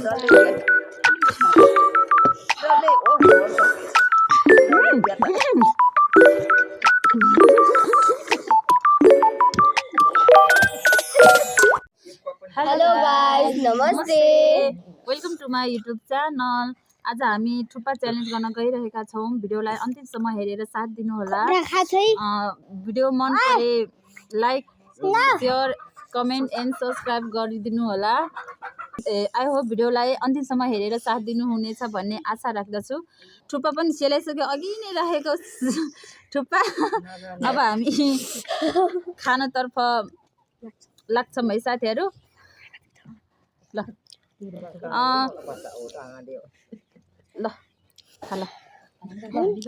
Hello guys, नमस्ते। Welcome to my YouTube channel. आज हामी थुक्पा च्यालेन्ज गर्न गइरहेका छौँ। भिडियोलाई अन्तिमसम्म हेरेर साथ दिनुहोला। भिडियो मन परे like share comment and subscribe गरिदिनु होला। आई होप भिडियोलाई अन्तिमसम्म हेरेर साथ दिनुहुनेछ भन्ने आशा राख्दछु। थुक्पा पनि सेलाइसक्यो, अघि नै राखेको थुक्पा। अब हामी खानातर्फ लाग्छौँ है साथीहरू। ल ल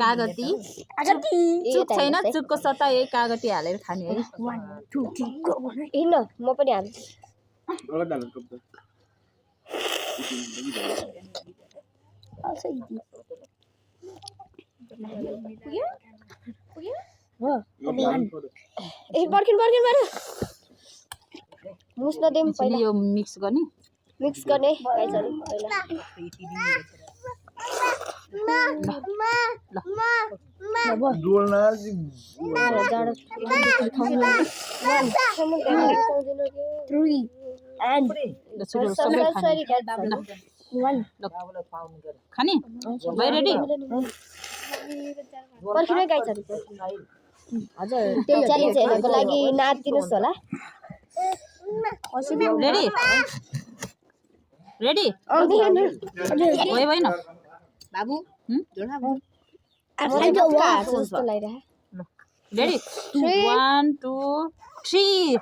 कागती चुक छैन, चुकको सट्टा यही कागती हालेर खाने है। हिँड्न म पनि हाल्छु। मुस्न दिउँ पहिला। यो मिक्स गर्ने गाइसहरु खाने भाइ रेडी पर्खिनु गाइसहरु। हजुर त्यही च्यालेन्ज हेर्नको लागि नाच्दिनुस् होला। रेडी रेडी होइन बाबु रेडी 1 2 3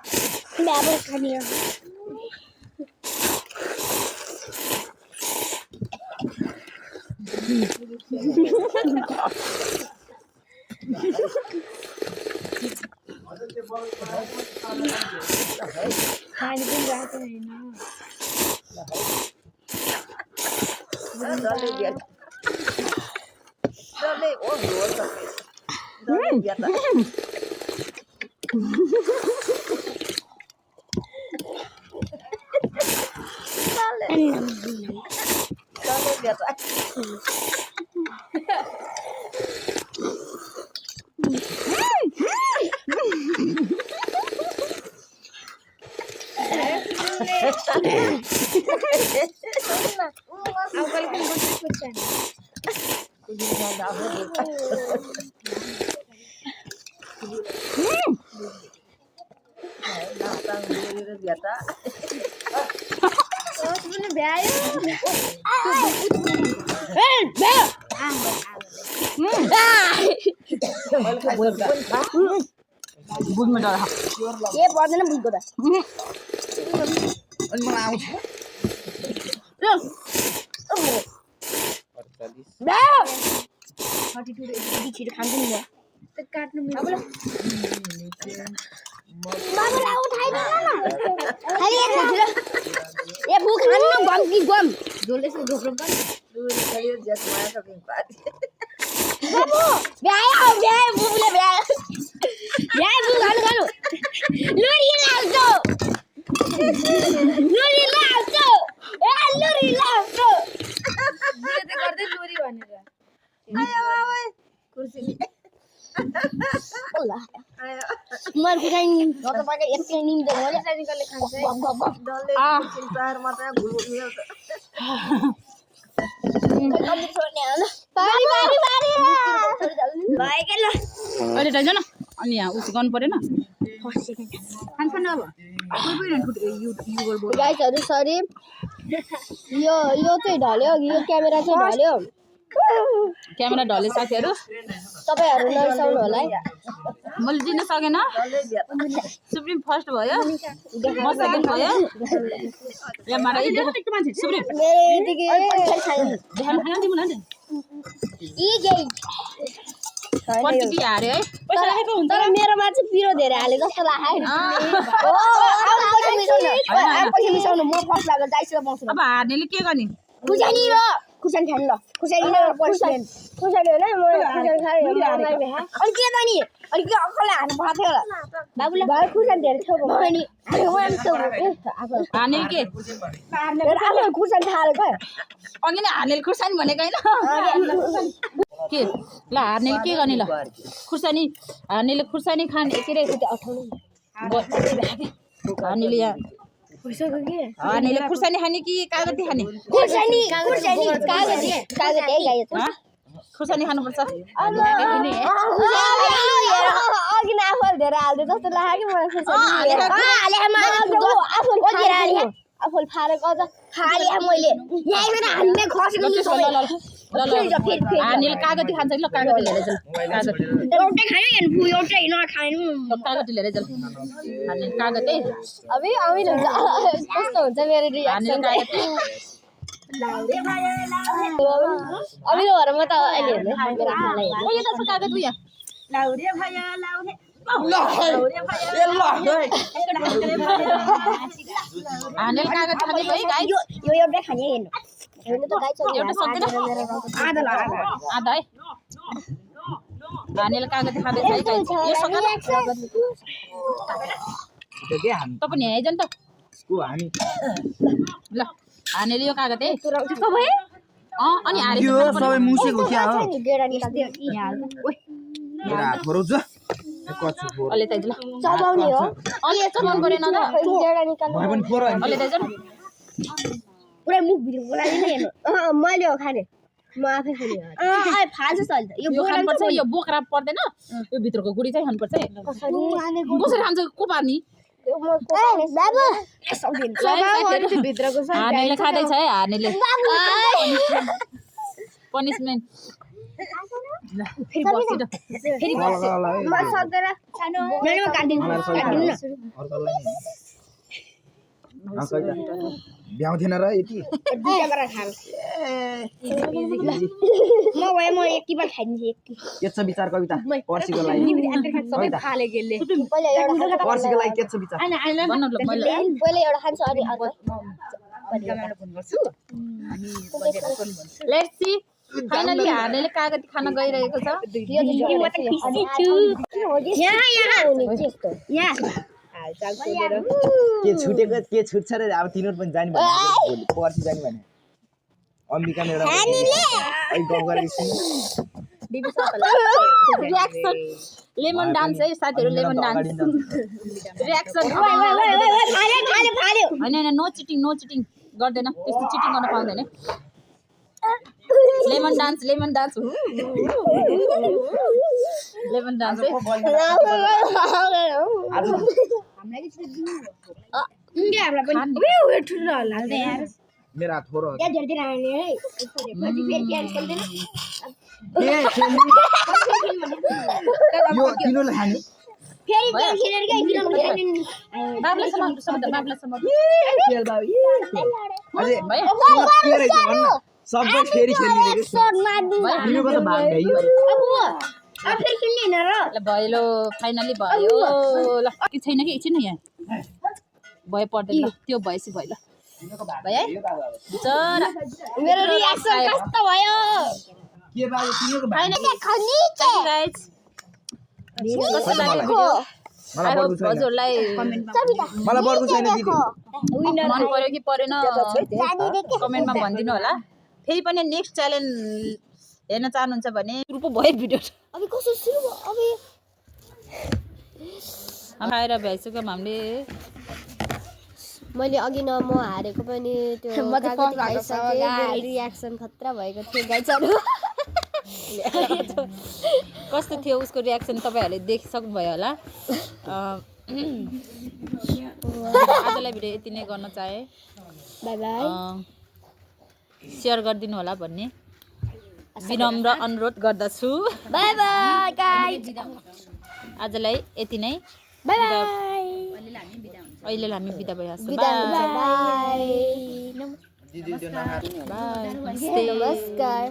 बुझ्नु डर के पर्दैन बुझ्को त अनि मलाई आउँछ छिटो खान्छु नि म काट्नु ए भु खानु गम कि गम जोले से जोफ्रो पनि बाबु भ्यायो बुबुले भ्यायो भ्यायो बु खानु लुरी लाउँछौ ए लुरी लाउँछौ बुले त गर्दै लुरी भनेर आयो बाबु कुर्सी ओला मर कुटाइ नि त पाके एकै निम्दे मैले चाहिँ निकाले खान्छ डल्ले चिन्तार मात्र घुल्नु मिल्छ कति छोड्ने हो ल पारी भएकै ल अहिले त जान अनि यहाँ उस गर्नु परेन खान्छ न अब गाइसहरु सरी यो चाहिँ ढल्यो यो क्यामेरा चाहिँ ढल्यो क्यामेरा ढले साथीहरू तपाईहरु नरिसाउनु होला है मैले दिन सकेन सुप्रिम फर्स्ट भयो म सेकेन्ड भयो या मारा एक मान्छे सुप्रिम मेरो यतिकै ध्यान खान दिनु न ई गई पट्टी हारे है पैसा राखेको हुन्छ तर मेरोमा चाहिँ पिरो धेरै हाले जस्तो लाग्यो ओ पछि मिसाउनु म फर्स्ट लागेर जाइसो पाउँछु अब हार्नेले के गर्ने बुझानी र खुर्सानी खानु ल खुर्सानी ल पर्सेन्ट खुर्सानी हैन म खुर्सानी खाए अनि के त नि अनि के अक्कल हाल्नु पर्छ होला बाबुले भाइ खुर्सानी धेरै थियो अनि हानेल के आफू खुर्सानी खाएर गयो अघि नै हानेल खुर्सानी भनेको हैन के ल हानेल के गर्ने ल खुर्सानी हानेले खुर्सानी खाने के रे हानेले यहाँ हानेले खुर्सानी खाने कि कागती खाने खुर्सानी कागती खुर्सानी खानुपर्छ अघि न आफूले धेरै हाल्दै जस्तो लाग्यो मलाई खुर्सानी आफूले फालेको अझ खाले मैले यहीँबाट हान्ने खसेको हानेले कागती खान्छ कि ल कागती लिएर जाऊ एउटै खायो एउटै नखानु कागती लिएर जाऊ हानेले कागती अबे अमिलो कस्तो हुन्छ मेरो हानेले कागती अमिलो भएर म त अहिले हेर्नु मेरो आमालाई ओ यो त कागती उया लाउरे भयो लाउरे हानेले कागती खाने भयो गाई यो एउटै खाने हेर्नु हेर्नु त गाई छ एउटा सक्दैन आधा है हानेले कागती खाँदैछ है गाई यो सक्दैन त पनि आइज नि त ल हानेले यो कागती त्यस्तो भए अनि हारे यो सबै मुसेको क्या हो गेडा निकाल्दै मेरो हात फराउँछ कछु फोर अलि ताइज ल चबाउने हो अलि यस्तो मन परेन त गेडा निकाल्नु भए पनि फोर होइन अलि ताइज पुरै मुख भित्र बोलाइदिनु हेर्नु मैले हो खाने म आफै खाने फाल्छ त यो खानुपर्छ यो बोक्रा पर्दैन यो भित्रको गुडी चाहिँ खानुपर्छ है कसरी खान्छ को पार्नी भित्रको हानेले खाँदैछ है हानेले पनिसमेन्ट फेरि बसिद फेरि म सक्दैन मैले म काट्दिनु भ्याउँथेन र यति दुईटा गरेर खानु म भए म एक टिपा खाइदिन्छु एक टिप के छ विचार कविता पर्सीको लागि सबै खाले गेले पहिला एउटा पर्सीको लागि के छ विचार भन्नु ल मैले पहिला एउटा खान्छु अनि लेट्स सी फाइनली हानेले कागती खान गइरहेको छ के छुटेको के छुट्छ रे अब तिनीहरु पनि जाने भने पर्सी जाने भने अम्बिका मेरो गाउँ गरेको रियाक्सन लेमन डान्स है साथीहरु लेमन डान्स रियाक्सन हैन नो चिटिङ गर्दैन त्यस्तो चिटिङ गर्न पाउँदैन लेमन डान्स लेमन डान्स मेरो हात फोर यो तिनीहरुले खाने अझै के रहेछ भन्न सबै फेरि खेल्ने तिनीहरुको त भाग भइयो भयो फाइनली भयो ल कि छैन कि एकछिन यहाँ भयो पर्दैन ल त्यो भएपछि भयो ल भयो है बिचरा मेरो रियाक्सन कस्तो भयो के भयो तिनीहरुको भाग गाइस कस्तो लाग्यो भिडियो मलाई बढ्दो छैन हजुरलाई मलाई बढ्दो छैन दिदी मन पर्यो कि परेन कमेन्टमा भनिदिनु होला फेरि पनि नेक्स्ट च्यालेन्ज हेर्न चाहनुहुन्छ भने सुरु पो भयो भिडियो अबे कसो सुरु भयो अबे खाएर भ्याइसक्यो हामीले मैले अघि न म हारेको पनि त्यो रियाक्सन खतरा भएको थियो गाइजहरु कस्तो थियो उसको रियाक्सन तपाईहरुले देखिसक्नु भयो होला आजलाई भिडियो यति नै गर्न चाहे बाइ बाइ शेयर गरिदिनु होला भन्ने विनम्र अनुरोध गर्दछु बाइ बाइ गाइज आजलाई यति नै बाइ बाइ अहिले हामी बिदा भइहाल्छौँ बाइ बाइ नमस्कार